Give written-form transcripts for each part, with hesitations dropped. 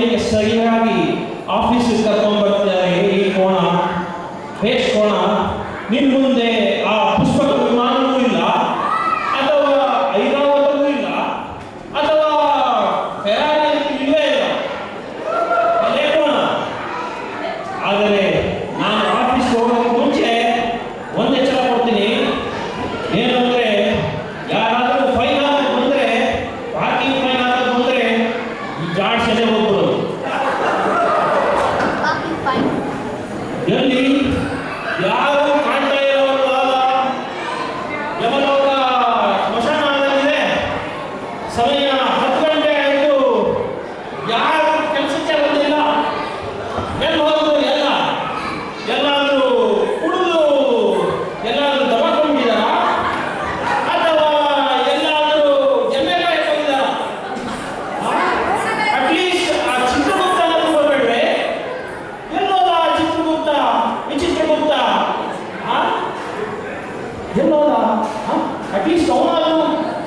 ಸಮಯಕ್ಕೆ ಸರಿಯಾಗಿ ಆಫೀಸಿಗೆ ಕರ್ಕೊಂಡು ಬರ್ತಾರೆ. ಈ ಕೋಣ ಭೇಷ್ ಕೋಣ, ನಿನ್ನ ಮುಂದೆ ಆ ಪುಷ್ಪಕ ವಿಮಾನವೂ ಇಲ್ಲ, ಅಥವಾ ಐರಾವತವೂ ಇಲ್ಲ, ಅಥವಾ ಫೆರಾರಿ ಇಲ್ಲವೇ ಇಲ್ಲ, ಅದೇ ಕೋಣ. ಆದರೆ ನಾನು ಆಫೀಸ್ಗೆ ಹೋಗೋಕ್ಕೆ ಮುಂಚೆ ಒಂದು ಎಚ್ಚರ ಕೊಡ್ತೀನಿ, ಏನಂದ್ರೆ ಯಾರಾದರೂ ಫೈನ್ ಆಗೋದು ಬಂದರೆ, ಪಾರ್ಕಿಂಗ್ ಫೈನ್ ಆಗೋದು ಬಂದರೆ ಜಾಡ್ಸನೆ ಹೋಗ್ಬಿಡೋದು. ಎಲ್ಲಿ ಯಾರು ಕಾಣ್ತಾ ಇರೋಲ್ಲ, ಯಮಲೋಕ ಸ್ಮಶಾನ ಆಗಲಿದೆ, ಸಮಯ 10 ಗಂಟೆ ಆಯಿತು, ಯಾರು ಕೆಲಸಕ್ಕೆ ಬಂದಿಲ್ಲ, ಎಲ್ಲಿ ಹೋದ್ರು ಎಲ್ಲಾದರೂ ಕುಡಿದು ಎಲ್ಲಾದರೂ ದಬಾಕೊಂಡಿದ್ದಾರ, ಅಥವಾ ಎಲ್ಲಾದರೂ ಜಮ್ಮೆಕಾಯಿ ಹೋಗಿದ್ದಾರ? ಅಟ್ಲೀಸ್ಟ್ ಆ ಚಿತ್ರಗುಪ್ತ ಬರ್ಬೇಡ್ರೆ, ಎಲ್ಲೋದ ಚಿತ್ರಗುಪ್ತ, ವಿಚಿತ್ರಗುಪ್ತ, ಎಲ್ಲೋದ? ಅಟ್ಲೀಸ್ಟ್ ಅವನಾದರೂ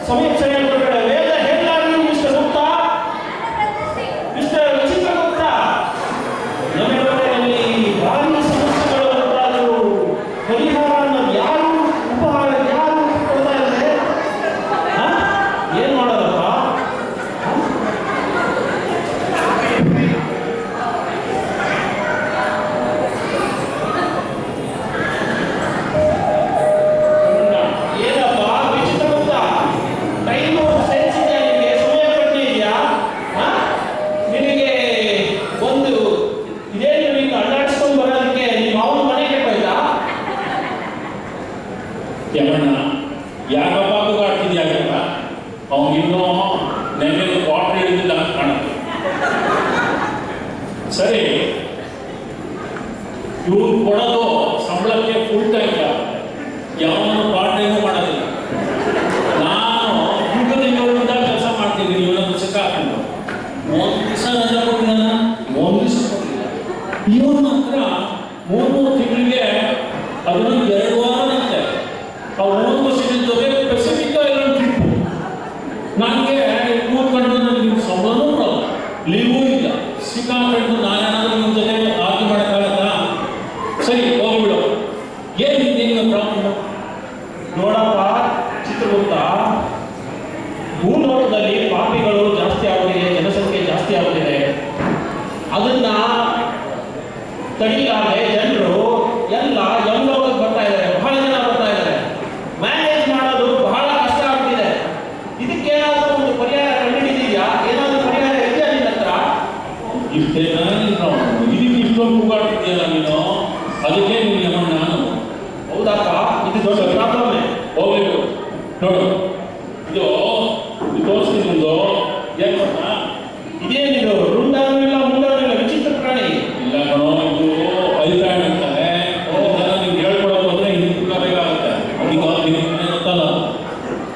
ಸಮಯಕ್ಕೆ ಸರಿಯಾಗಿ ಬರ್ಬೇಡ. ವೇದ ಹೇಳಲಾಗಿ ಮಿಸ್ಟರ್ ಗುಪ್ತ, ಮಿಸ್ಟರ್ ವಿಚಿತ್ರಗುಪ್ತ, ನಮ್ಮಲ್ಲಿ ಭಾರಿ ಸಮಸ್ಯೆಗಳು ಉಂಟಾದರೂ ಪರಿಹಾರ ಅನ್ನೋದು ಯಾರು ಉಪಹಾರ ಯಾರು ಕೊಡ್ತಾ ಇದ್ದಾರೆ? ಏನು ಮಾಡೋದಪ್ಪ? ಏನಪ್ಪ ವಿಚಿತ್ರಗುಪ್ತ, ಟೈಮು ಸೆನ್ಸ್ ಇದೆಯಾ ನಿನಗೆ? ಸಮಯ ಪ್ರಜ್ಞೆ ಇದೆಯಾ? ನಿನಗೆ ಒಂದು ಇದೇನು ನೀನು ಅಲ್ಲಾಡಿಸ್ಕೊಂಡು ಬರೋದಕ್ಕೆ ನಿಮ್ಮ ಅವನ ಮನೆ ಕೆಟ್ಟೋಯ್ತಾ? ಯಮಣ್ಣ ಯಾಕಪ್ಪ ಕೂಗಾಡ್ತಿದ್ಯಾ? ಅವನಿನ್ನೂ ನೆನ್ನೆ ವಾಟರ್ ಹಿಡಿದಿಲ್ಲ ಅಂತ ಕಾಣುತ್ತೆ. ಸರಿ, ಇವ್ರು ಕೊಡೋದು ಸಂಬಳಕ್ಕೆ ಫುಲ್ ಟೈಮ್ ಜಾಬ್, ಯಾವನು ಪಾರ್ಟ್ ಟೈಮು ಮಾಡೋದಿಲ್ಲ. ನಾನು ತಿಂಗಳಿಂದ ಕೆಲಸ ಮಾಡ್ತಿದ್ದೀನಿ, ಇವನೊಂದು ಸಿಕ್ಕಾಕೊಂಡು ಒಂದು ದಿವಸ ರಜೆ ಕೊಟ್ಟಿಲ್ಲ, ಒಂದು ದಿವಸ ಕೊಟ್ಟಿಲ್ಲ. ಇವನ ಮಾತ್ರ 3 ತಿಂಗಳಿಗೆ ಅದನ್ನು 2 ವಾರ ಅಂತೆ. ಅವ್ರು 3 ವರ್ಷದ ಜೊತೆ ಪೆಸಿಫಿಕ್ ಐಲ್ಯಾಂಡ್ ಟ್ರಿಪ್ಪು. ನನಗೆ ಕೂತ್ಕೊಂಡು ನನಗೆ ಸಂಬಳನೂ ಬರಲ್ಲ, ಲೀವೂ ಇಲ್ಲ, ಸಿಕ್ಕಾಕೊಂಡು ನಾನೇನಾದ್ರೂ ನಿಮ್ಮ ಜೊತೆ ಆರ್ಗ್ಯೂ ಮಾಡೋಕ್ಕಾಗತ್ತಾ? ಸರಿ ಹೋಗ್ಬಿಡು. ಏನಿದೆ ನಿಮ್ಮ ಪ್ರಾಬ್ಲಮ್? ನೋಡಪ್ಪ ಚಿತ್ರಗುಪ್ತ, ಭೂಲೋಕದಲ್ಲಿ ಪಾಪಿಗಳು ಜಾಸ್ತಿ ಆಗುತ್ತಿದೆ, ಜನಸಂಖ್ಯೆ ಜಾಸ್ತಿ ಆಗುತ್ತಿದೆ. ಅದನ್ನ ತಡಿಲಾರೆ ಜನರು ಎಲ್ಲ ಯಮಲೋಕಕ್ಕೆ ಬರ್ತಾ ಇದ್ದಾರೆ, ಬಹಳ ಜನ ಬರ್ತಾ ಇದ್ದಾರೆ. ಮ್ಯಾನೇಜ್ ಮಾಡೋದು ಬಹಳ ಕಷ್ಟ ಆಗ್ತಿದೆ. ಇದಕ್ಕೇನಾದರೂ ಒಂದು ಪರಿಹಾರ ಕಂಡುಹಿಡಿದಿದೆಯಾ? ಏನಾದರೂ ಪರಿಹಾರ ಇದೆಯಾ ನಿನ್ನ ಹತ್ರ? ಇಷ್ಟೇನಾ ನಿನ್ನ ಪ್ರಾಬ್ಲಮ್? ಇದಕ್ಕೆ ಇಷ್ಟೊಂದು ಕೂಗಾಡ್ತಿದ್ಯಲ್ಲ ನೀನು, ಅದಕ್ಕೆ ನೀನು ಯಮಣ್ಣ ನಾನು. ಹೌದಪ್ಪ, ಇದು ದೊಡ್ಡ ಪ್ರಾಬ್ಲಮ್ಮೇ. ಹೋಗ್ಬೇಕು ನೋಡು, ಇದು ತೋರಿಸ್ತೀನಿ ಒಂದು. ಏನು ಗೊತ್ತಾ, ಇದೇನಿದು? ರುಂಡನೂ ಇಲ್ಲ, ಮುಂಡನೂ ಇಲ್ಲ, ವಿಚಿತ್ರ ಪ್ರಾಣಿ. ಇಲ್ಲ ಕಣೋ, ಇದು ಐಲ್ಯಾಂಡ್ ಅಂತಾರೆ. ಅದನ್ನೆಲ್ಲ ನಿಮ್ಗೆ ಹೇಳ್ಕೊಡೋದು ಅಂದರೆ ಹಿಂದೆ ಬೇಕಾಗುತ್ತೆ. ಈಗ ನಿಮ್ಗೆ ಗೊತ್ತಲ್ಲ,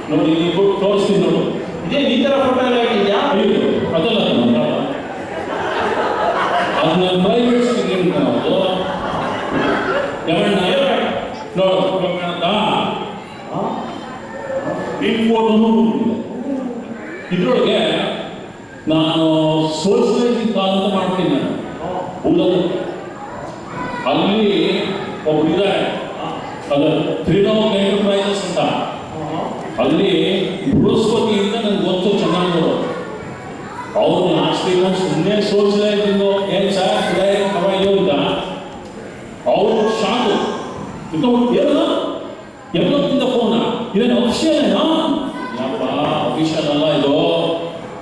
ನೋಡಿ ನೀವು ತೋರಿಸ್ತೀನಿ ನೋಡು. ಇದೇ ಈ ಥರ ಫೋಟೋ ಎಲ್ಲ ಇಟ್ಟಿದ್ಯಾ? ಇದು ಅದಲ್ಲ ಅದು ನನ್ನ ಪ್ರೈವೇಟ್ ಸ್ಟೂಡೆಂಟ್ ಅದು. ಯಮಣ್ಣ ನೋಡು ಕಾಣುತ್ತಾ? ಈ ಫೋಟೋನು ಇದ್ರೊಳಗೆ ನಾನು ಸೋಷಿಯಲೈಸಿಂಗ್ ಕಾಲ್ ಅಂತ ಮಾಡ್ತೀನಿ ನಾನು ಮೂಲದ. ಅಲ್ಲಿ ಒಬ್ಬರಿದ್ದಾರೆ, ಅದು ತ್ರಿನೋಮ್ ಎಂಟರ್ಪ್ರೈಸಸ್ ಅಂತ. ಅಲ್ಲಿ ಬೃಹಸ್ಪತಿಯಿಂದ ನನಗೆ ಗೊತ್ತು ಚೆನ್ನಾಗಿ. ಅವ್ರು ಲಾಸ್ಟ್ ವೀಕ್ ಸುಮ್ಮನೆ ಸೋಷಿಯಲೈಸಿಂಗು ಏನು ಸರ್ ಕವಾಯೋ ಇಲ್ಲ, ಅವರು ಶಾಕು ಏನು ಎಲ್ಲಕ್ಕಿಂತ ಫೋನ ಇದೇನು ಅಫಿಷಿಯಲ್ಲೇನಾ? ಯಪ್ಪ ಅಫಿಷಿಯಲ್ ಅಲ್ಲ ಇದು,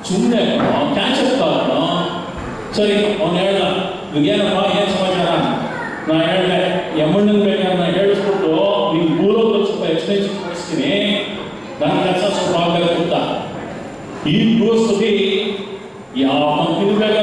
ಸುಮ್ಮನೆ ಕ್ಯಾಚಪ್ ಕಾರಣ. ಸರಿ, ಅವ್ನು ಹೇಳ್ದ ಇವಾಗೇನಪ್ಪ ಏನು ಸಮಾಚಾರ? ನಾ ಹೇಳಿದೆ ಯಮಣ್ಣನ ಬೇಕಾದ್ರೆ ನಾನು ಹೇಳಿಸ್ಬಿಟ್ಟು ನಿಮ್ಗೆ ಭೂಲೋಕದಲ್ಲಿ ಸ್ವಲ್ಪ ಎಕ್ಸ್ಟೆನ್ಷನ್ ಕೊಡಿಸ್ತೀನಿ, ನನ್ನ ಕೆಲಸ ಸ್ವಲ್ಪ ಆಗಬೇಕು ಅಂತ. ಈ ಬೃಹಸ್ಪತಿ ಯಾವ ಕಂಪ್ನಿ ಬೇಕಾದ್ರೆ